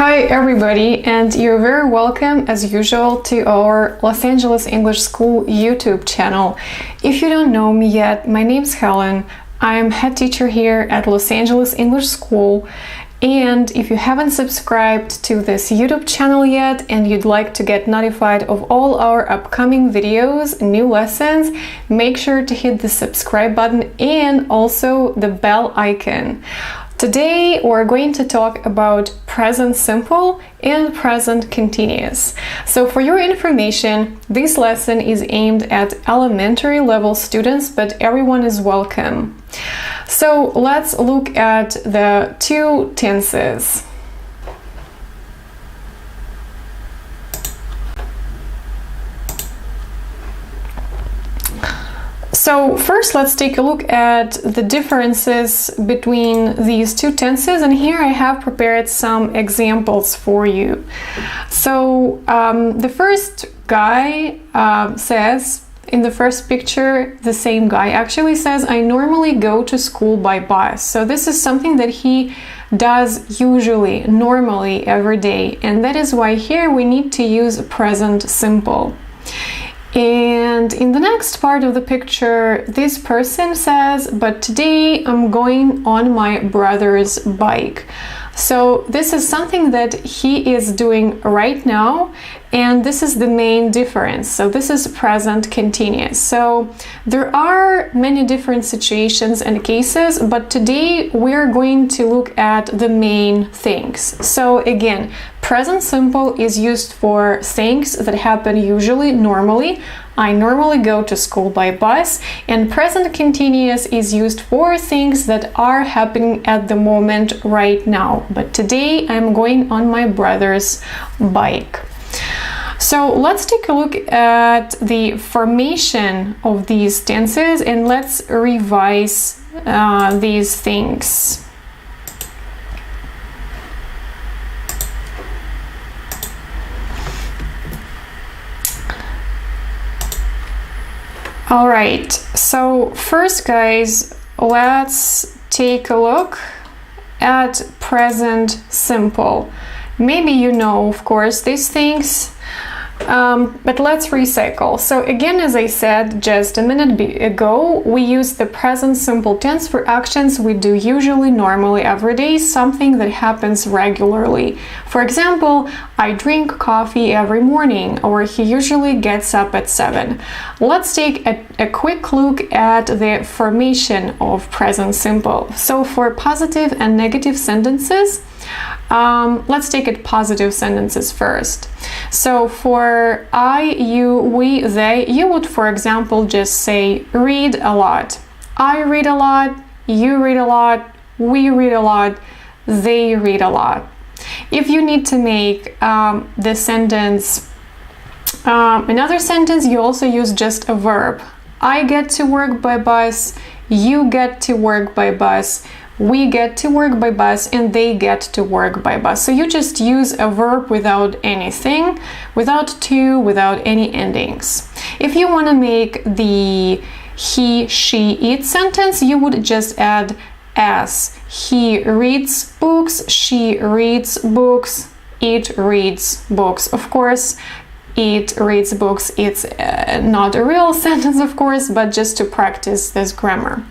Hi everybody, and you're very welcome as usual to our Los Angeles English School YouTube channel. If you don't know me yet, my name's Helen. I'm head teacher here at Los Angeles English School, and if you haven't subscribed to this YouTube channel yet and you'd like to get notified of all our upcoming videos, new lessons, make sure to hit the subscribe button and also the bell icon. Today we're going to talk about present simple and present continuous. So for your information, this lesson is aimed at elementary level students, but everyone is welcome. So let's look at the two tenses. So first, let's take a look at the differences between these two tenses, and here I have prepared some examples for you. So the first guy says, in the first picture, the same guy actually says, I normally go to school by bus. So this is something that he does usually, normally, every day, and that is why here we need to use present simple. And in the next part of the picture, this person says, but today I'm going on my brother's bike. So this is something that he is doing right now, and this is the main difference. So this is present continuous. So there are many different situations and cases, but today we're going to look at the main things. So again, present simple is used for things that happen usually, normally. I normally go to school by bus, and present continuous is used for things that are happening at the moment right now. But today I'm going on my brother's bike. So let's take a look at the formation of these tenses and let's revise these things. All right, so first, guys, let's take a look at present simple. Maybe you know, of course, these things. But let's recycle. So again, as I said just a minute ago, we use the present simple tense for actions we do usually, normally, every day, something that happens regularly. For example, I drink coffee every morning, or he usually gets up at 7. Let's take a quick look at the formation of present simple. So for positive and negative sentences, let's take it positive sentences first. So for I, you, we, they, you would, for example, just say read a lot. I read a lot, you read a lot, we read a lot, they read a lot. If you need to make the sentence another sentence, you also use just a verb. I get to work by bus, you get to work by bus, we get to work by bus, and they get to work by bus. So you just use a verb without anything, without to, without any endings. If you want to make the he, she, it sentence, you would just add s. He reads books, she reads books, it reads books. Of course, it reads books, it's not a real sentence, of course, but just to practice this grammar.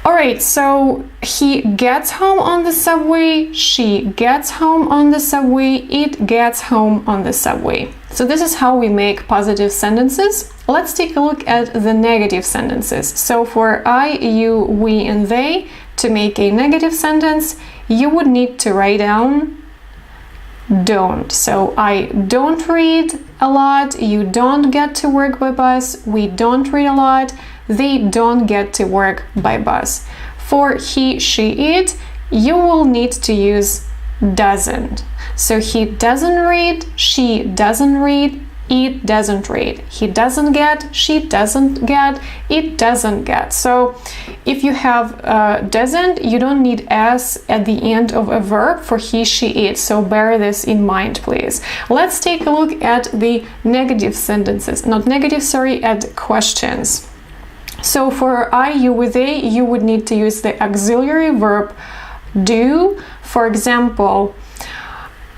Alright, so he gets home on the subway, she gets home on the subway, it gets home on the subway. So this is how we make positive sentences. Let's take a look at the negative sentences. So for I, you, we, and they, to make a negative sentence, you would need to write down don't. So I don't read a lot, you don't get to work by bus, we don't read a lot, they don't get to work by bus. For he, she, it, you will need to use doesn't. So he doesn't read, she doesn't read, it doesn't read. He doesn't get, she doesn't get, it doesn't get. So if you have doesn't, you don't need s at the end of a verb for he, she, it. So bear this in mind, please. Let's take a look at the negative sentences. Not negative, sorry, at questions. So for I, you, we, they, you would need to use the auxiliary verb do. For example,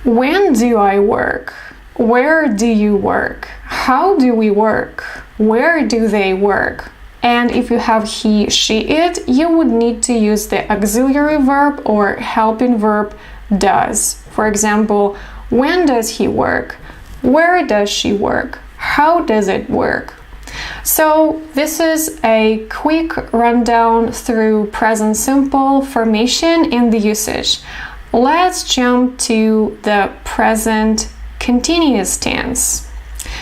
when do I work? Where do you work? How do we work? Where do they work? And if you have he, she, it, you would need to use the auxiliary verb or helping verb does. For example, when does he work? Where does she work? How does it work? So this is a quick rundown through present simple formation and the usage. Let's jump to the present continuous tense.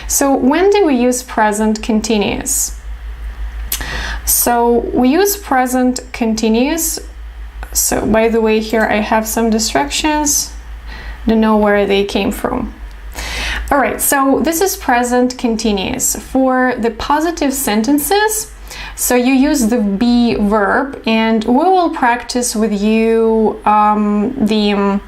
So when do we use present continuous? So we use present continuous. So by the way, here I have some distractions. Don't know where they came from. All right, so this is present continuous. For the positive sentences, so you use the be verb, and we will practice with you the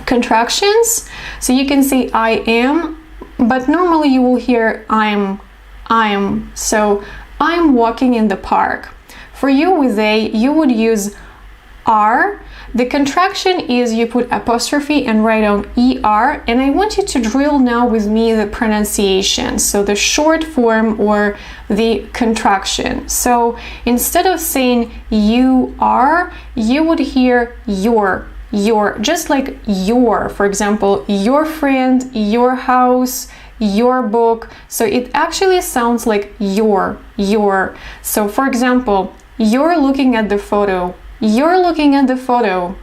contractions. So you can say I am, but normally you will hear I'm. So I'm walking in the park. For you with they, you would use are. The contraction is you put apostrophe and write down er, and I want you to drill now with me the pronunciation, so the short form or the contraction. So instead of saying you are, you would hear your, just like your, for example, your friend, your house, your book. So it actually sounds like your. So for example, you're looking at the photo. You're looking at the photo.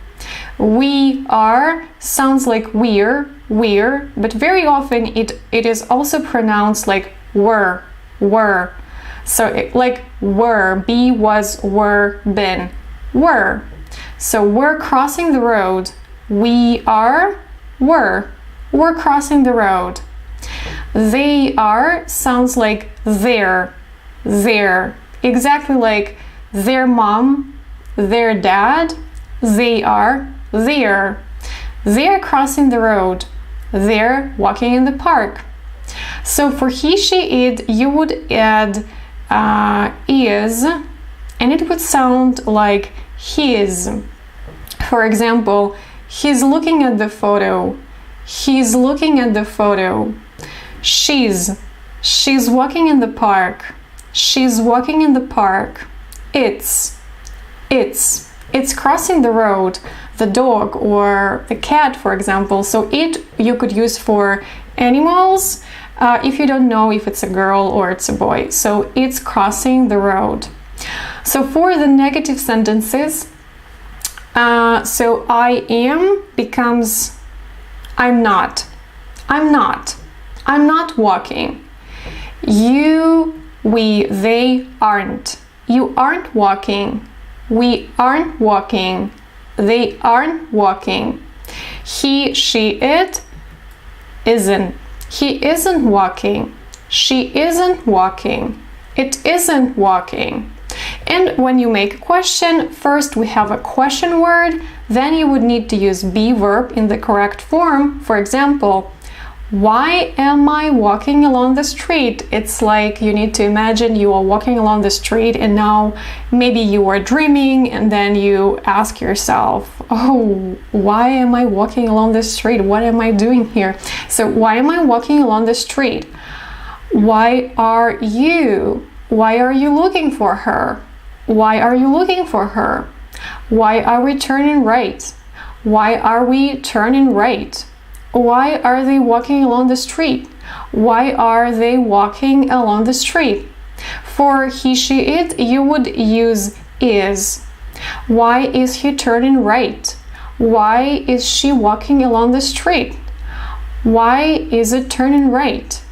We are sounds like we're, but very often it is also pronounced like were. So like were, be, was, were, been, were. So we're crossing the road. We are, we're crossing the road. They are sounds like their, exactly like their mom, their dad, they are, there. They're crossing the road. They're walking in the park. So for he, she, it, you would add is, and it would sound like his. For example, he's looking at the photo. He's looking at the photo. She's walking in the park. She's walking in the park. It's crossing the road. The dog or the cat, for example. So it you could use for animals if you don't know if it's a girl or it's a boy. So it's crossing the road. So for the negative sentences, so I am becomes I'm not. I'm not. I'm not walking. You, we, they aren't. You aren't walking. We aren't walking. They aren't walking. He, she, it isn't. He isn't walking. She isn't walking. It isn't walking. And when you make a question, first we have a question word, then you would need to use be verb in the correct form. For example, why am I walking along the street? It's like you need to imagine you are walking along the street and now maybe you are dreaming and then you ask yourself, oh, why am I walking along the street? What am I doing here? So why am I walking along the street? Why are you looking for her? Why are you looking for her? Why are we turning right? Why are we turning right? Why are they walking along the street? Why are they walking along the street? For he, she, it, you would use is. Why is he turning right? Why is she walking along the street? Why is it turning right?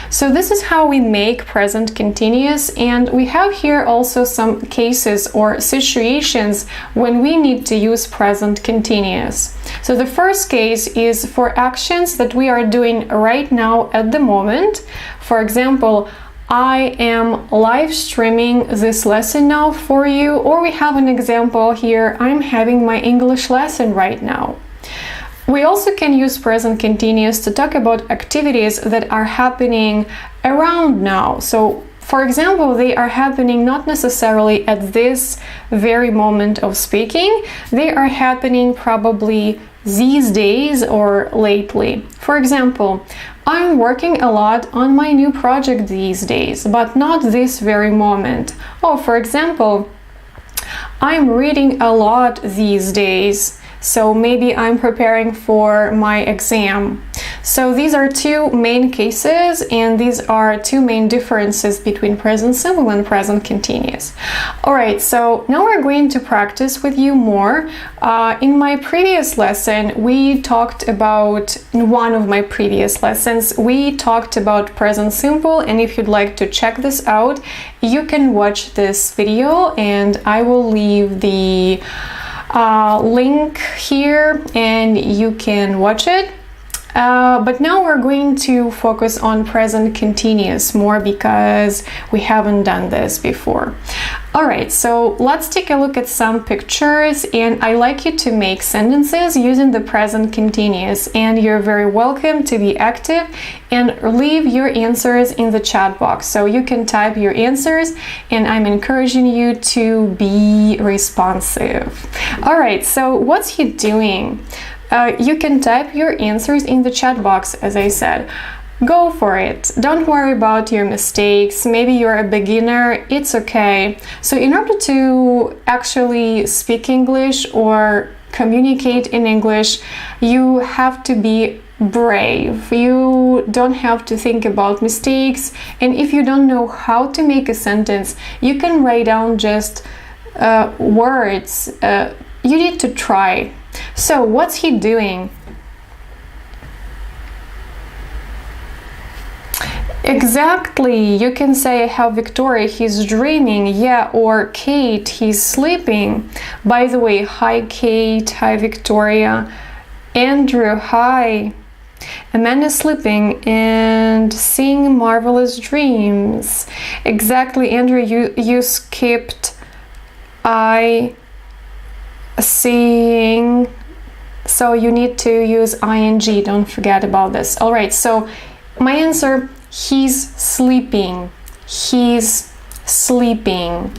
So this is how we make present continuous, and we have here also some cases or situations when we need to use present continuous. So the first case is for actions that we are doing right now at the moment. For example, I am live streaming this lesson now for you, or we have an example here, I'm having my English lesson right now. We also can use present continuous to talk about activities that are happening around now. So, for example, they are happening not necessarily at this very moment of speaking. They are happening probably these days or lately. For example, I'm working a lot on my new project these days, but not this very moment. Oh, for example, I'm reading a lot these days. So maybe I'm preparing for my exam. So these are two main cases, and these are two main differences between present simple and present continuous. Alright, so now we're going to practice with you more. In my previous lesson, we talked about, in one of my previous lessons, we talked about present simple, and if you'd like to check this out, you can watch this video, and I will leave the link here and you can watch it. But now we're going to focus on present continuous more because we haven't done this before. Alright, so let's take a look at some pictures, and I like you to make sentences using the present continuous, and you're very welcome to be active and leave your answers in the chat box. So you can type your answers, and I'm encouraging you to be responsive. Alright, so what's he doing? You can type your answers in the chat box, as I said. Go for it. Don't worry about your mistakes. Maybe you're a beginner. It's okay. So in order to actually speak English or communicate in English, you have to be brave. You don't have to think about mistakes. And if you don't know how to make a sentence, you can write down just words. You need to try. So what's he doing? Exactly, you can say how Victoria, he's dreaming, yeah, or Kate, he's sleeping. By the way, hi Kate, hi Victoria, Andrew, hi. Amanda's sleeping and seeing marvelous dreams. Exactly, Andrew, you skipped I seeing, so you need to use ing, don't forget about this. All right, so my answer, he's sleeping. He's sleeping.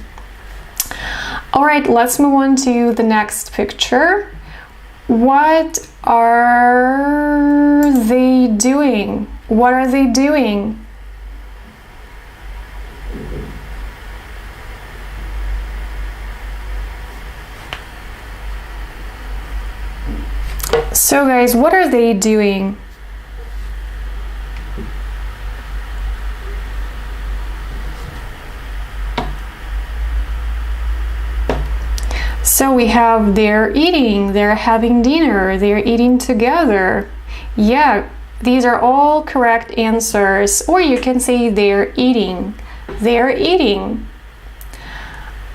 All right, let's move on to the next picture. What are they doing? What are they doing? So guys, what are they doing? So we have they're eating, they're having dinner, they're eating together. Yeah, these are all correct answers. Or you can say they're eating. They're eating.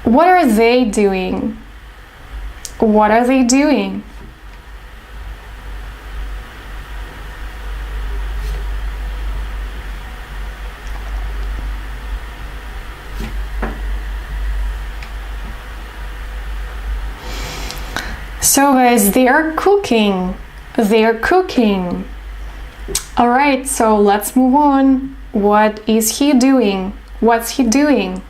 What are they doing? What are they doing? So guys, they are cooking. They are cooking. All right, so let's move on. What is he doing? What's he doing?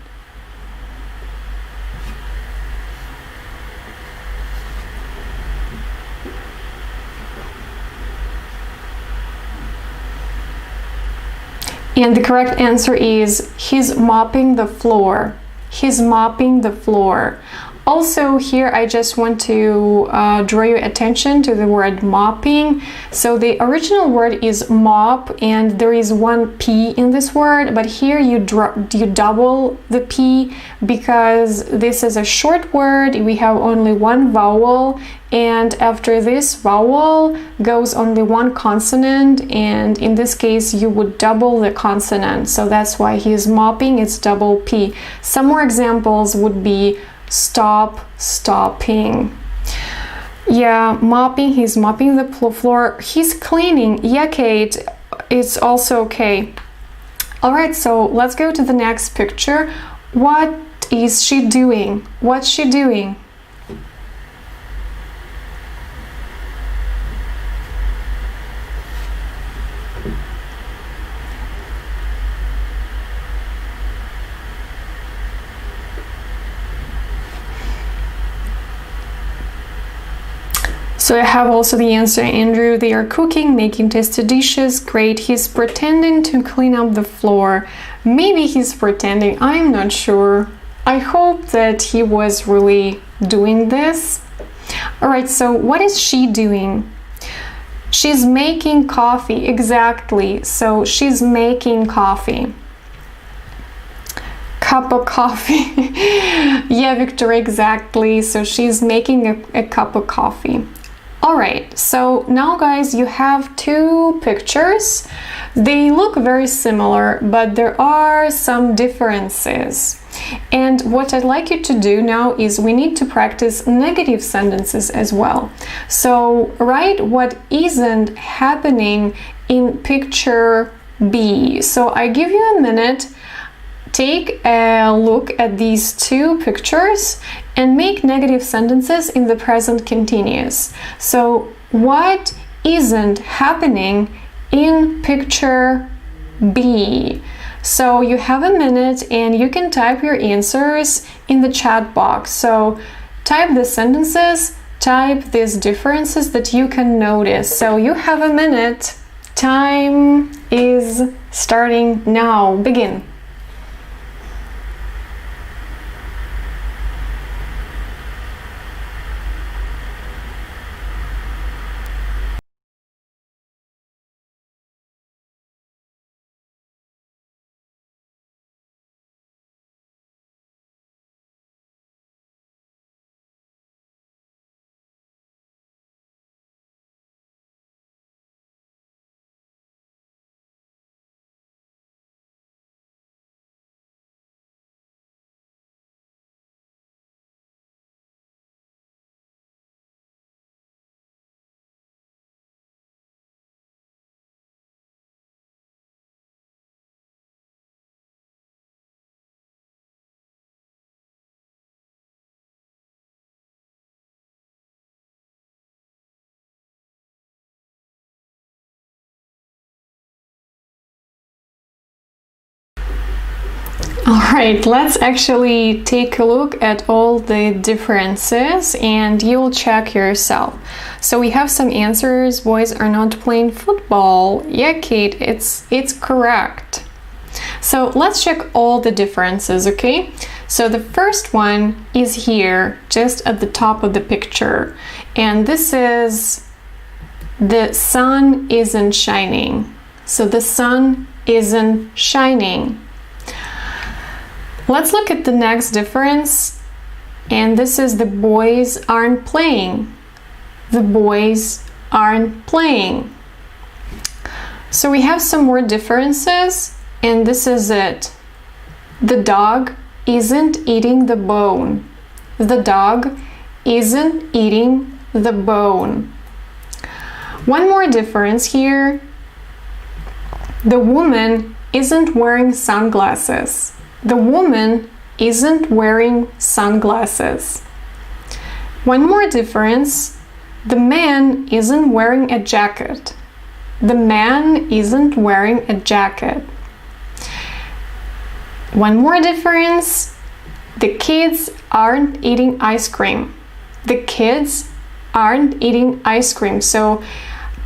And the correct answer is he's mopping the floor. He's mopping the floor. Also here I just want to draw your attention to the word mopping. So the original word is mop and there is one P in this word, but here you double the P because this is a short word. We have only one vowel and after this vowel goes only one consonant, and in this case you would double the consonant. So that's why he's mopping, it's double P. Some more examples would be stop, stopping. Yeah, mopping, he's mopping the floor. He's cleaning. Yeah, Kate, it's also okay. All right, so let's go to the next picture. What is she doing? What's she doing? So I have also the answer, Andrew. They are cooking, making tasty dishes. Great. He's pretending to clean up the floor. Maybe he's pretending. I'm not sure. I hope that he was really doing this. All right, so what is she doing? She's making coffee. Exactly. So she's making coffee. Cup of coffee. Yeah, Victoria, exactly. So she's making a cup of coffee. All right, so now guys, you have two pictures. They look very similar, but there are some differences. And what I'd like you to do now is we need to practice negative sentences as well. So write what isn't happening in picture B. So I give you a minute. Take a look at these two pictures and make negative sentences in the present continuous. So, what isn't happening in picture B? So, you have a minute and you can type your answers in the chat box. So, type the sentences, type these differences that you can notice. So, you have a minute. Time is starting now. Begin. Alright, let's actually take a look at all the differences and you'll check yourself. So we have some answers. Boys are not playing football. Yeah, Kate, it's correct. So let's check all the differences, okay? So the first one is here, just at the top of the picture. And this is the sun isn't shining. So the sun isn't shining. Let's look at the next difference. And this is the boys aren't playing. The boys aren't playing. So we have some more differences, and this is it. The dog isn't eating the bone. The dog isn't eating the bone. One more difference here. The woman isn't wearing sunglasses. The woman isn't wearing sunglasses. One more difference. The man isn't wearing a jacket. The man isn't wearing a jacket. One more difference. The kids aren't eating ice cream. The kids aren't eating ice cream. So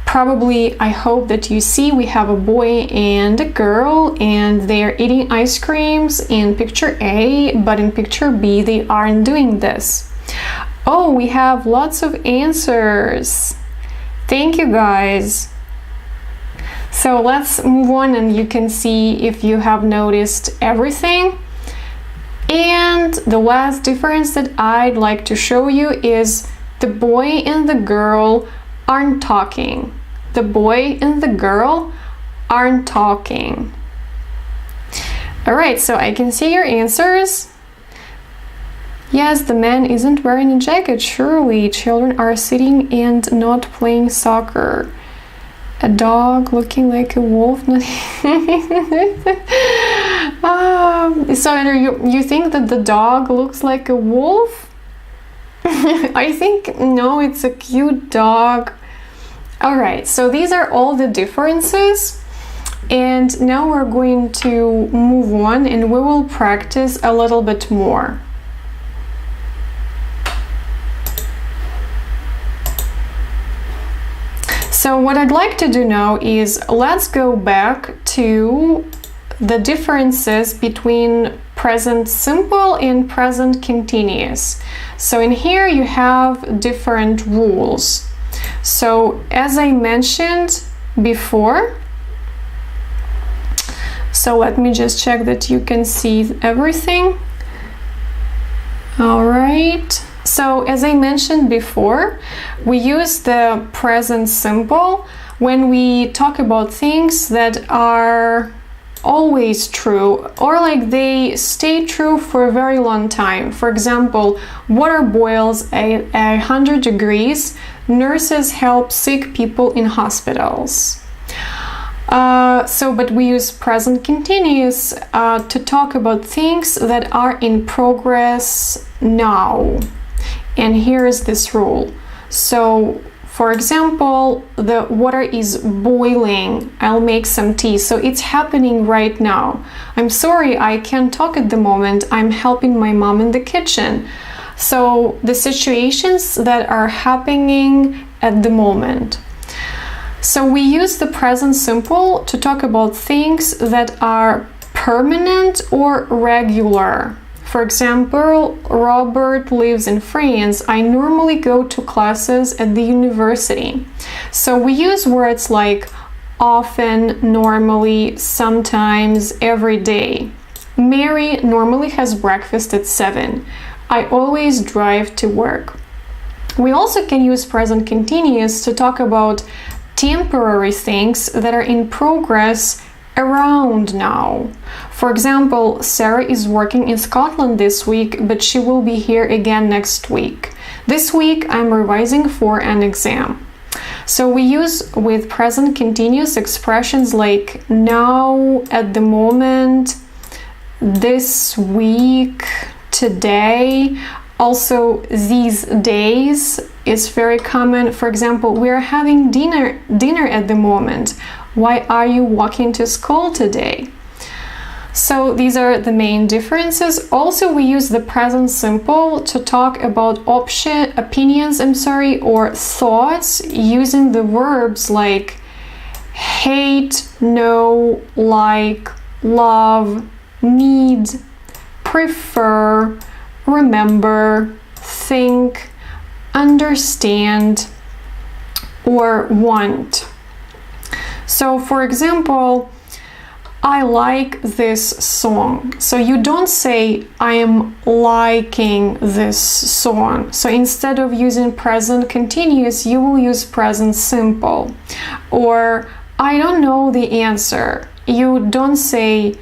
probably, I hope that you see we have a boy and a girl and they are eating ice creams in picture A, but in picture B they aren't doing this. Oh, we have lots of answers. Thank you, guys. So let's move on and you can see if you have noticed everything. And the last difference that I'd like to show you is the boy and the girl aren't talking. The boy and the girl aren't talking. All right, so I can see your answers. Yes, the man isn't wearing a jacket. Surely, children are sitting and not playing soccer. A dog looking like a wolf. So you think that the dog looks like a wolf? I think no, it's a cute dog. All right, so these are all the differences. And now we're going to move on and we will practice a little bit more. So what I'd like to do now is let's go back to the differences between present simple and present continuous. So in here you have different rules. So as I mentioned before, so let me just check that you can see everything. All right. So as I mentioned before, we use the present simple when we talk about things that are always true or like they stay true for a very long time. For example, water boils at 100 degrees. Nurses help sick people in hospitals. But we use present continuous to talk about things that are in progress now. And here is this rule. So, for example, the water is boiling. I'll make some tea. So it's happening right now. I'm sorry, I can't talk at the moment. I'm helping my mom in the kitchen. So the situations that are happening at the moment. So we use the present simple to talk about things that are permanent or regular. For example, Robert lives in France. I normally go to classes at the university. So we use words like often, normally, sometimes, every day. Mary normally has breakfast at 7. I always drive to work. We also can use present continuous to talk about temporary things that are in progress around now. For example, Sarah is working in Scotland this week, but she will be here again next week. This week I'm revising for an exam. So we use with present continuous expressions like now, at the moment, this week, today. Also, these days is very common. For example, we are having dinner at the moment. Why are you walking to school today? So these are the main differences. Also, we use the present simple to talk about opinions, or thoughts, using the verbs like hate, know, like, love, need, prefer, remember, think, understand, or want. So for example, I like this song. So you don't say I am liking this song. So instead of using present continuous, you will use present simple. Or I don't know the answer. You don't say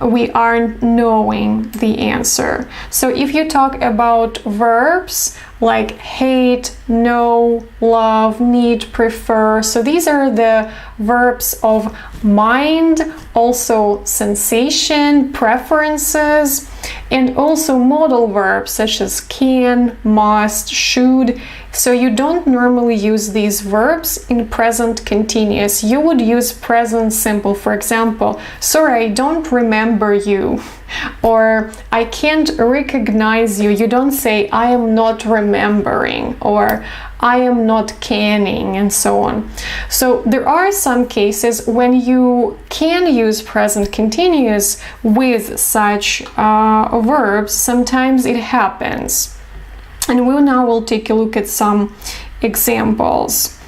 we aren't knowing the answer. So if you talk about verbs like hate, know, love, need, prefer, so these are the verbs of mind, also sensation, preferences, and also modal verbs such as can, must, should. So you don't normally use these verbs in present continuous. You would use present simple. For example, sorry, I don't remember you, or I can't recognize you. You don't say I am not remembering, or I am not canning, and so on. So there are some cases when you can use present continuous with such verbs. Sometimes it happens. And we now will take a look at some examples.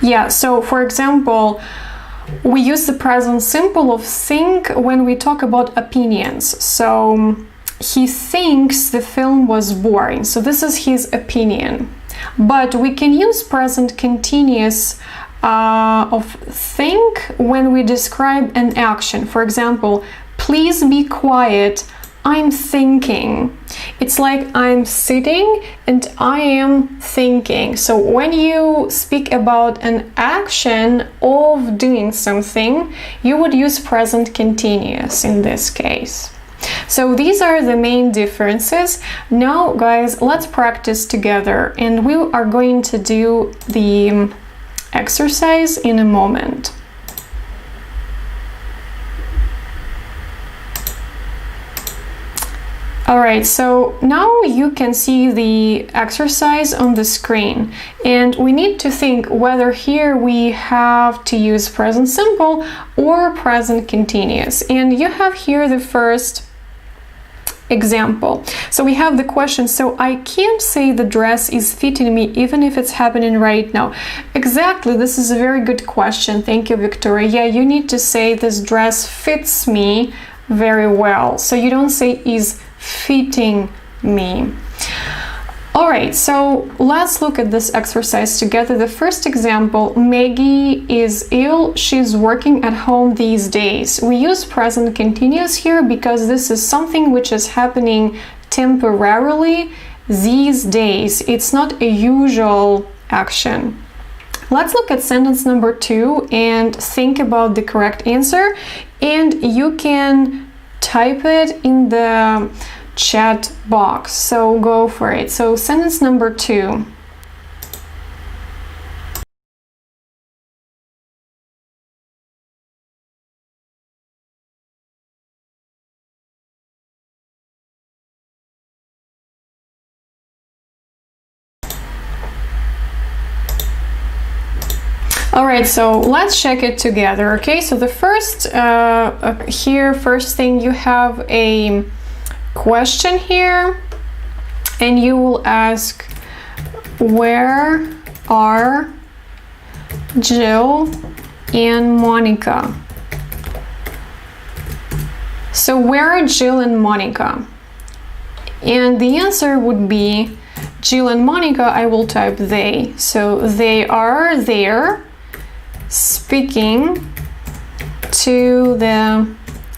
Yeah, so for example, we use the present simple of think when we talk about opinions. So he thinks the film was boring. So this is his opinion. But we can use present continuous of think when we describe an action. For example, please be quiet, I'm thinking. It's like I'm sitting and I am thinking. So when you speak about an action of doing something, you would use present continuous in this case. So these are the main differences. Now, guys, let's practice together, and we are going to do the exercise in a moment. Alright, so now you can see the exercise on the screen, and we need to think whether here we have to use present simple or present continuous. And you have here the first example. So we have the question, so I can't say the dress is fitting me even if it's happening right now. Exactly, this is a very good question. Thank you, Victoria. Yeah, you need to say this dress fits me very well. So you don't say is fitting me. All right, so let's look at this exercise together. The first example, Maggie is ill. She's working at home these days. We use present continuous here because this is something which is happening temporarily these days. It's not a usual action. Let's look at sentence number 2 and think about the correct answer. And you can type it in the chat box, so go for it. So sentence number 2. All right, so let's check it together. Okay, so the first first thing, you have a question here, and you will ask, where are Jill and Monica? So where are Jill and Monica? And the answer would be Jill and Monica. I will type they. So they are there speaking to the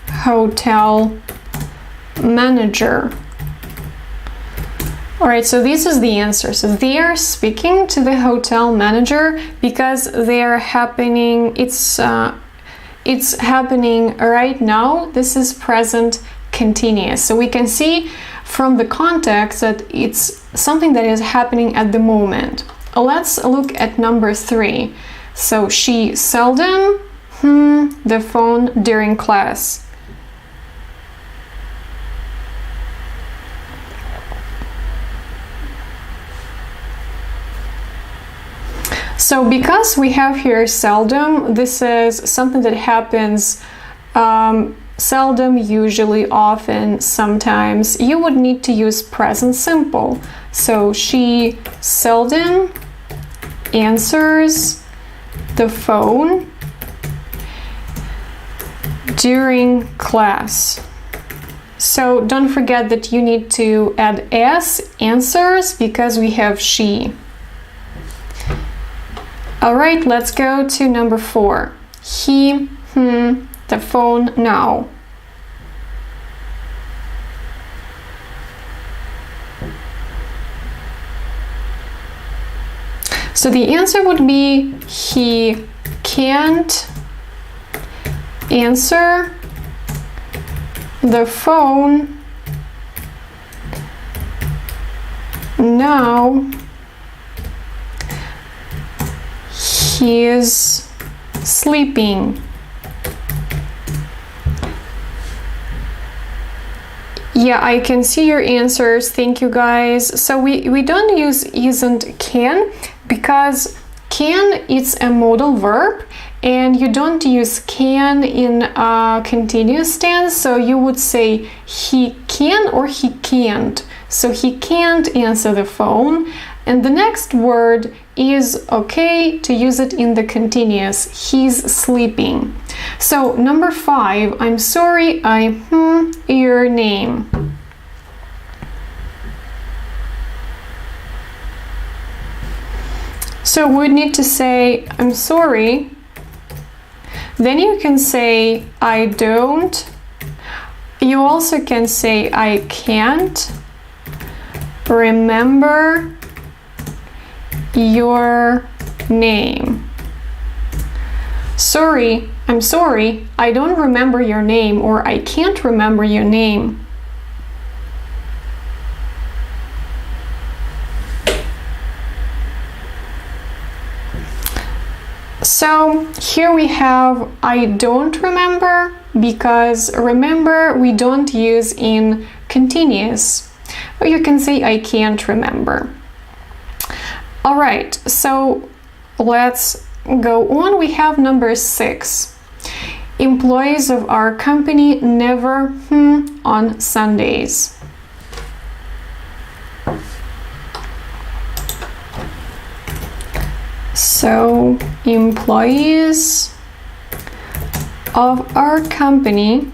hotel manager. All right, so this is the answer. So they are speaking to the hotel manager because they are happening, it's happening right now. This is present continuous. So we can see from the context that it's something that is happening at the moment. Let's look at number 3. So she seldom the phone during class. So because we have here seldom, this is something that happens seldom, usually, often, sometimes. You would need to use present simple. So she seldom answers the phone during class. So don't forget that you need to add s, answers, because we have she. All right, let's go to number 4. He, the phone now. So the answer would be he can't answer the phone now. He is sleeping. Yeah, I can see your answers. Thank you, guys. So we don't use isn't can, because can, it's a modal verb, and you don't use can in a continuous tense. So you would say he can or he can't. So he can't answer the phone. And the next word is okay to use it in the continuous. He's sleeping. So number 5, I'm sorry, I your name. So we need to say I'm sorry. Then you can say I don't. You also can say I can't remember your name. Sorry, I'm sorry, I don't remember your name, or I can't remember your name. So here we have I don't remember, because remember we don't use in continuous. Or you can say I can't remember. All right, so let's go on. We have number 6. Employees of our company never on Sundays. So employees of our company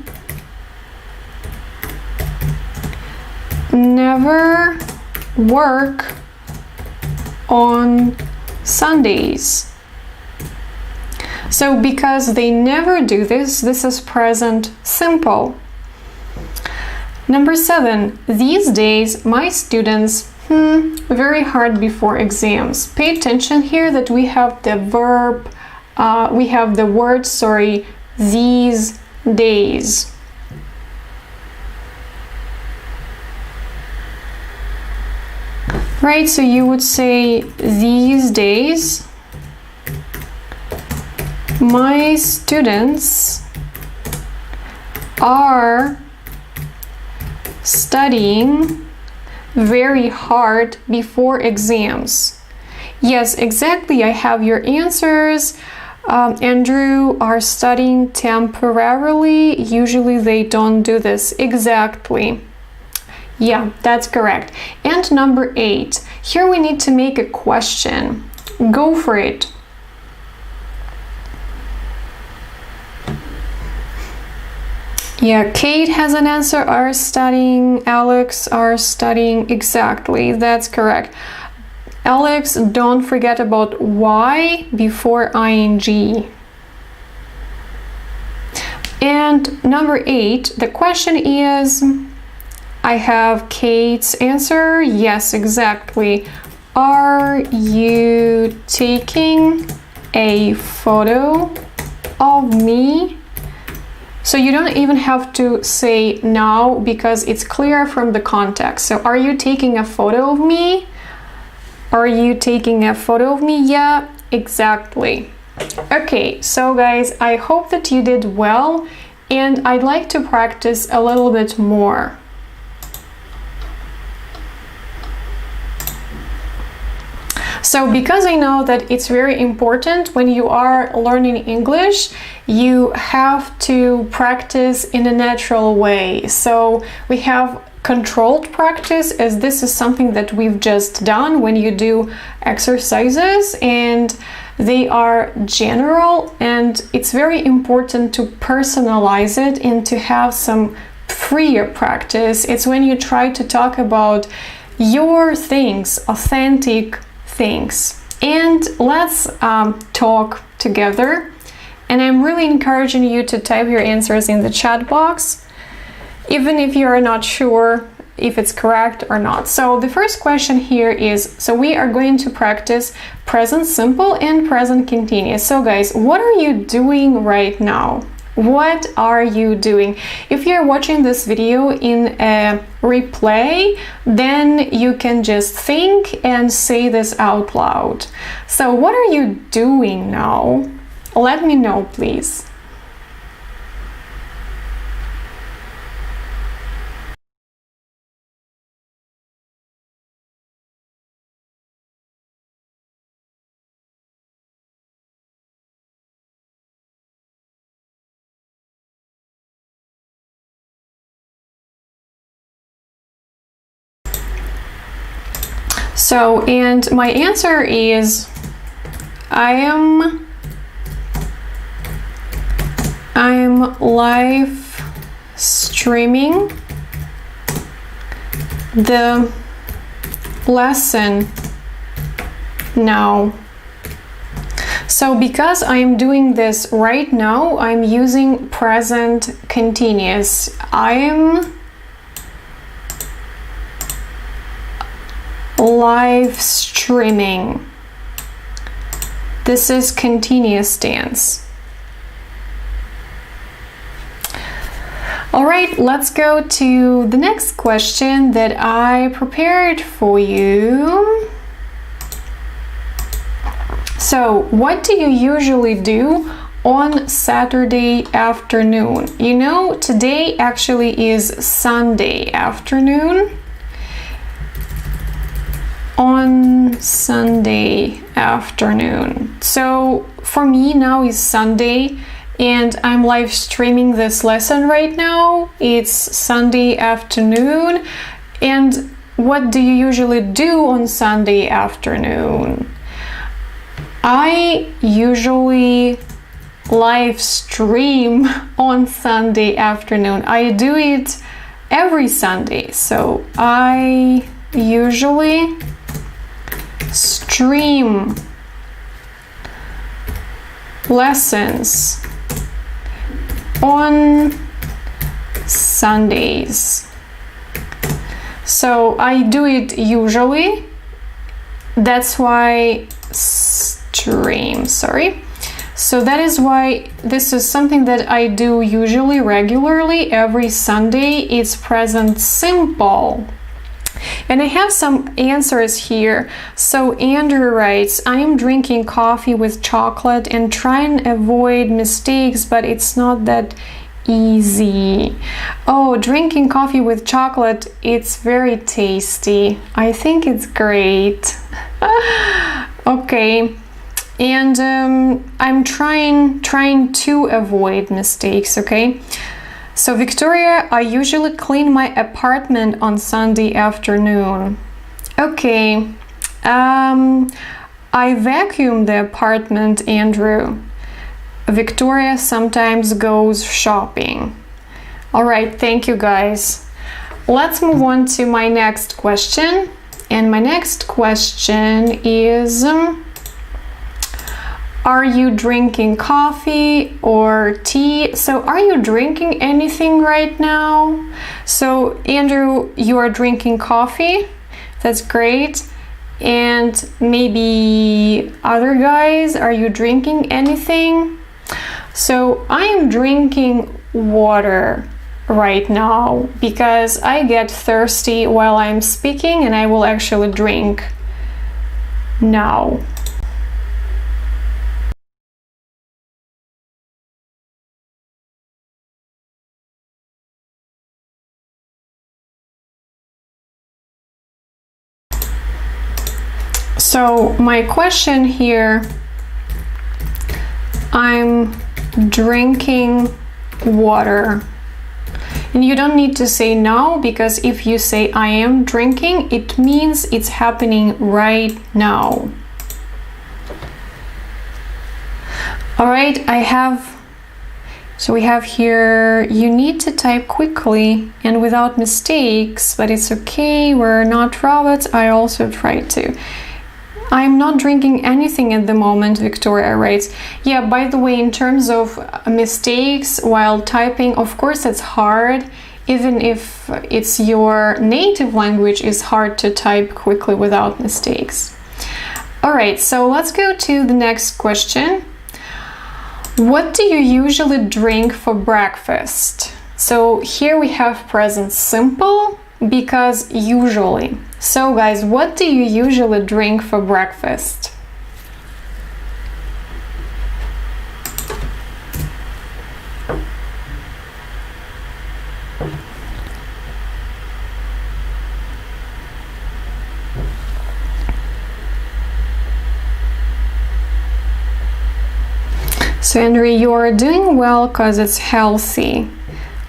never work on Sundays. So because they never do this, this is present simple. Number 7, these days my students very hard before exams. Pay attention here that we have the verb, we have the word, these days. Right, so you would say these days my students are studying very hard before exams. Yes, exactly, I have your answers. Andrew, are studying temporarily. Usually they don't do this. Exactly. Yeah, that's correct. And number 8, here we need to make a question. Go for it. Yeah, Kate has an answer, are studying, Alex are studying, exactly, that's correct. Alex, don't forget about Y before ing. And number 8, the question is, I have Kate's answer, yes, exactly. Are you taking a photo of me? So you don't even have to say now because it's clear from the context. So are you taking a photo of me? Are you taking a photo of me? Yeah, exactly. Okay, so guys, I hope that you did well, and I'd like to practice a little bit more. So because I know that it's very important when you are learning English, you have to practice in a natural way. So we have controlled practice, as this is something that we've just done when you do exercises, and they are general, and it's very important to personalize it and to have some freer practice. It's when you try to talk about your things, authentic things. And let's talk together. And I'm really encouraging you to type your answers in the chat box, even if you're not sure if it's correct or not. So the first question here is, so we are going to practice present simple and present continuous. So guys, what are you doing right now? What are you doing? If you're watching this video in a replay, then you can just think and say this out loud. So what are you doing now? Let me know, please. So, and my answer is I'm live streaming the lesson now. So because I'm doing this right now, I'm using present continuous. I'm live streaming. This is continuous tense. All right, let's go to the next question that I prepared for you. So, what do you usually do on Saturday afternoon? You know, today actually is Sunday afternoon. On Sunday afternoon. So for me now is Sunday, and I'm live streaming this lesson right now. It's Sunday afternoon. And what do you usually do on Sunday afternoon? I usually live stream on Sunday afternoon. I do it every Sunday. So I usually stream lessons on Sundays. So I do it usually. That's why stream, sorry. So that is why this is something that I do usually, regularly, every Sunday. It's present simple. And I have some answers here. So Andrew writes, I am drinking coffee with chocolate and trying to avoid mistakes, but it's not that easy. Oh, drinking coffee with chocolate, it's very tasty. I think it's great. Okay. And I'm trying to avoid mistakes, okay? So Victoria, I usually clean my apartment on Sunday afternoon. Okay. I vacuum the apartment, Andrew. Victoria sometimes goes shopping. All right, thank you guys. Let's move on to my next question. And my next question is, are you drinking coffee or tea? So are you drinking anything right now? So Andrew, you are drinking coffee. That's great. And maybe other guys, are you drinking anything? So I am drinking water right now because I get thirsty while I'm speaking, and I will actually drink now. So my question here, I'm drinking water. And you don't need to say now, because if you say I am drinking, it means it's happening right now. All right, so we have here, you need to type quickly and without mistakes, but it's okay, we're not robots. I also try to. I'm not drinking anything at the moment, Victoria writes. Yeah, by the way, in terms of mistakes while typing, of course it's hard. Even if it's your native language, it's hard to type quickly without mistakes. All right, so let's go to the next question. What do you usually drink for breakfast? So here we have present simple, because usually. So guys, what do you usually drink for breakfast? So Andrea, you're doing well because it's healthy.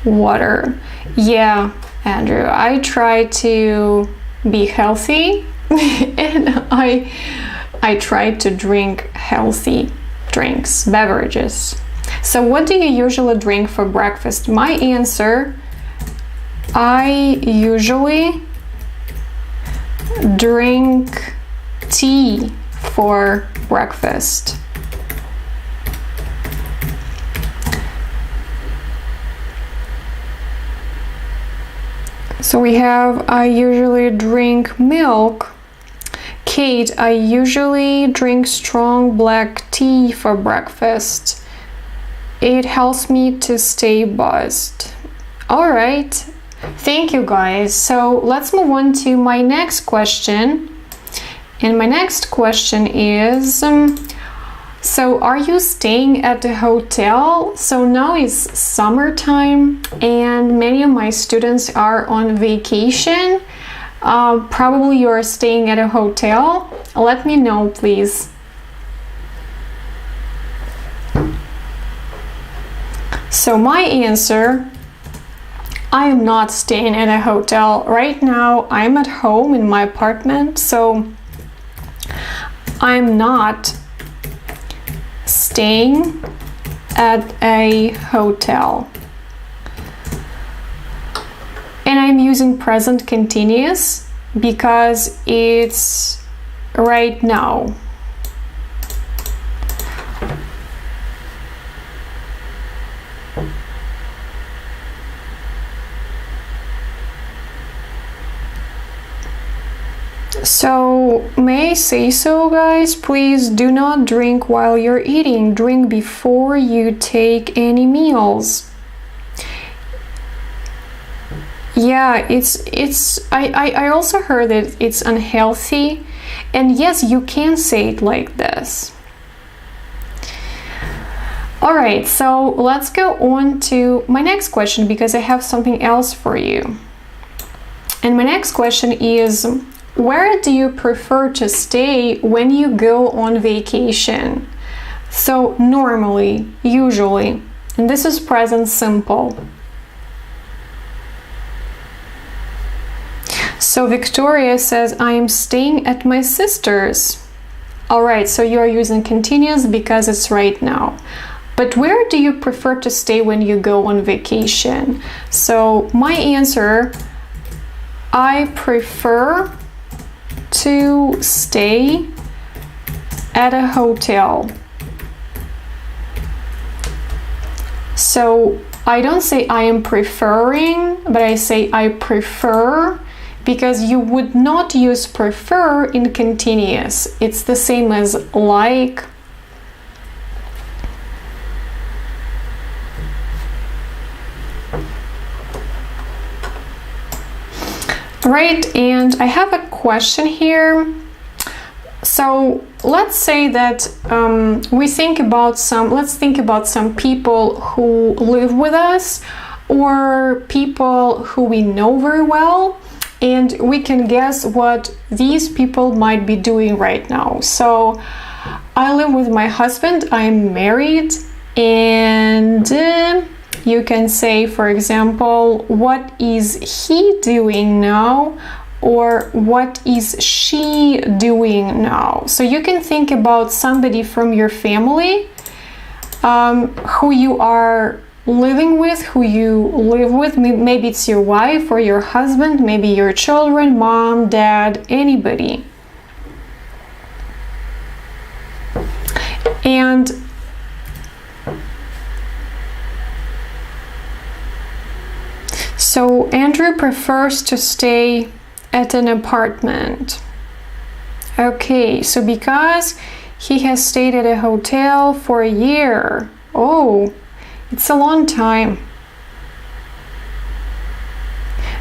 Water. Yeah, Andrew, I try to be healthy and I try to drink healthy drinks, beverages. So what do you usually drink for breakfast? My answer, I usually drink tea for breakfast. So we have, I usually drink milk. Kate, I usually drink strong black tea for breakfast. It helps me to stay buzzed. All right, thank you guys. So let's move on to my next question. And my next question is, so are you staying at a hotel? So now it's summertime and many of my students are on vacation. Probably you're staying at a hotel. Let me know, please. So my answer, I am not staying at a hotel. Right now I'm at home in my apartment, so I'm not staying at a hotel. And I'm using present continuous because it's right now. So, may I say so, guys? Please do not drink while you're eating. Drink before you take any meals. Yeah, I also heard that it's unhealthy. And yes, you can say it like this. Alright, so let's go on to my next question because I have something else for you. And my next question is, where do you prefer to stay when you go on vacation? So normally, usually, and this is present simple. So Victoria says, I'm staying at my sister's. All right, so you're using continuous because it's right now. But where do you prefer to stay when you go on vacation? So my answer, I prefer to stay at a hotel. So I don't say I am preferring, but I say I prefer, because you would not use prefer in continuous. It's the same as like. Right, and I have a question here. So let's say that let's think about some people who live with us or people who we know very well, and we can guess what these people might be doing right now. So I live with my husband, I'm married, and you can say, for example, what is he doing now? Or what is she doing now? So you can think about somebody from your family who you are living with, who you live with. Maybe it's your wife or your husband, maybe your children, mom, dad, anybody. And so Andrew prefers to stay at an apartment. Okay, so because he has stayed at a hotel for a year. Oh, it's a long time.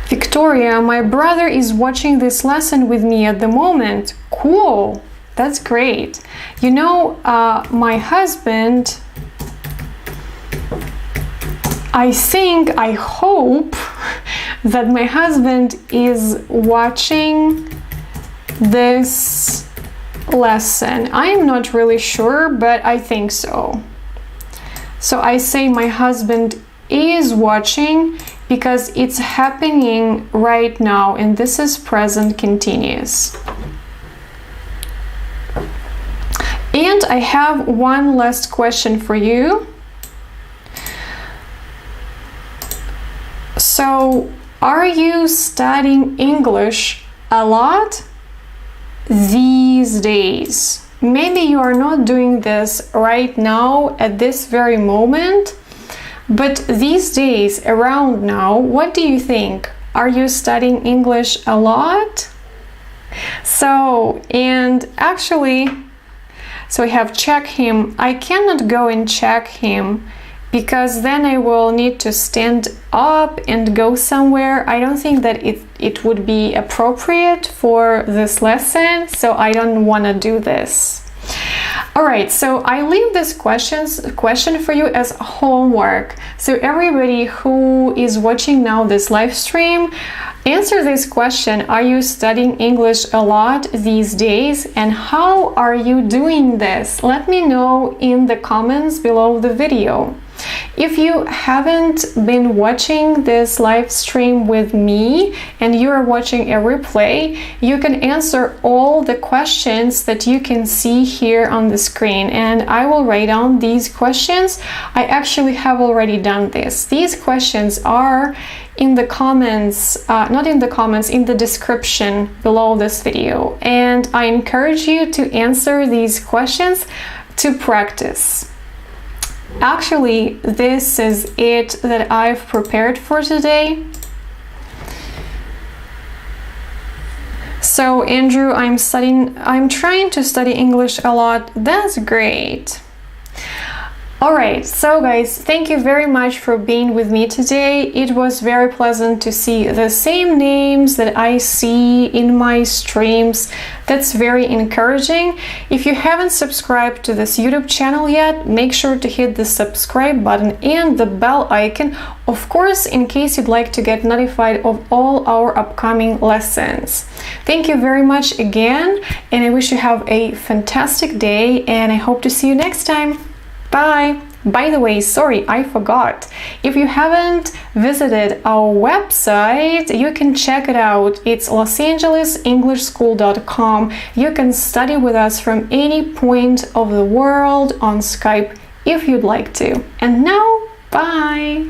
Victoria, my brother is watching this lesson with me at the moment. Cool, that's great. You know, my husband, I hope that my husband is watching this lesson. I am not really sure, but I think so. So I say my husband is watching because it's happening right now, and this is present continuous. And I have one last question for you. So, are you studying English a lot these days? Maybe you are not doing this right now at this very moment, but these days, around now, what do you think? Are you studying English a lot? So, and actually, so I have check him. I cannot go and check him because then I will need to stand up and go somewhere. I don't think that it would be appropriate for this lesson, so I don't want to do this. Alright, so I leave this question for you as homework. So everybody who is watching now this live stream, answer this question. Are you studying English a lot these days? And how are you doing this? Let me know in the comments below the video. If you haven't been watching this live stream with me and you are watching a replay, you can answer all the questions that you can see here on the screen, and I will write down these questions. I actually have already done this. These questions are in the comments, not in the comments, in the description below this video, and I encourage you to answer these questions to practice. Actually, this is it that I've prepared for today. So, Andrew, I'm trying to study English a lot. That's great. Alright, so guys, thank you very much for being with me today. It was very pleasant to see the same names that I see in my streams. That's very encouraging. If you haven't subscribed to this YouTube channel yet, make sure to hit the subscribe button and the bell icon, of course, in case you'd like to get notified of all our upcoming lessons. Thank you very much again, and I wish you have a fantastic day, and I hope to see you next time. Bye! By the way, sorry, I forgot. If you haven't visited our website, you can check it out. It's losangeles.englishschool.com. You can study with us from any point of the world on Skype if you'd like to. And now, bye!